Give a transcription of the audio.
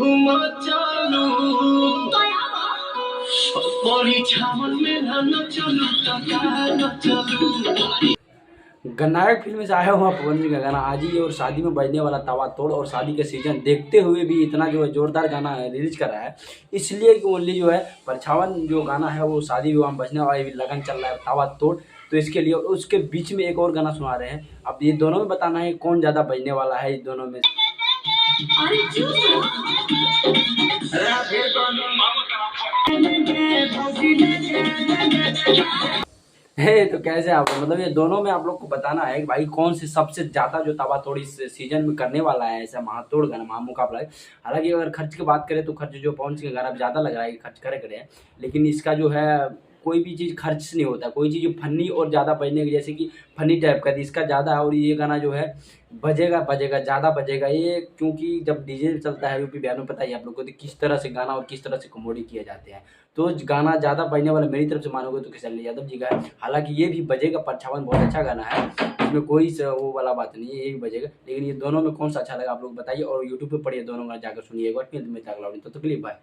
घुमा चालू बड़ी छावन में न चलू न चलू। गन्नायक फिल्म से आया हुआ पवन सिंह का गाना आज ही और शादी में बजने वाला तवा तोड़ और शादी का सीजन देखते हुए भी इतना जो है जोरदार गाना रिलीज कर रहा है, इसलिए कि ओनली जो है परछावन जो गाना है वो शादी विवाह में बजने वाला भी लगन चल रहा है तवा तोड़। तो इसके लिए उसके बीच में एक और गाना सुना रहे हैं। अब ये दोनों में बताना है कौन ज़्यादा बजने वाला है इस दोनों में। है तो कैसे आप मतलब ये दोनों में आप लोग को बताना है कि भाई कौन से सबसे ज़्यादा जो तवा तोड़ इस सीजन में करने वाला है ऐसा महातोड़ गाना महामुकाबला है। हालांकि अगर खर्च की बात करें तो खर्च जो पवन सिंह का गाना ज़्यादा लग रहा है कि खर्च करे, लेकिन इसका जो है कोई भी चीज़ खर्च से नहीं होता, कोई चीज़ फनी और ज़्यादा बजने की जैसे कि फनी टाइप का इसका ज़्यादा है। और ये गाना जो है बजेगा ज़्यादा बजेगा ये, क्योंकि जब डीजे चलता है यूपी बिहार में पता ही आप लोग को तो किस तरह से गाना और किस तरह से कॉमेडी किए जाते हैं। तो गाना ज़्यादा बजने वाला मेरी तरफ से मानोगे तो खेसारी यादव जी का है। हालांकि ये भी बजेगा, परछावन बहुत अच्छा गाना है, इसमें कोई वो वाला बात नहीं है, ये भी बजेगा। लेकिन ये दोनों में कौन सा अच्छा लगा आप लोग बताइए और यूट्यूब पे पढ़िए दोनों गाना जाकर सुनिए एक बार। फिर मैं तक बाय।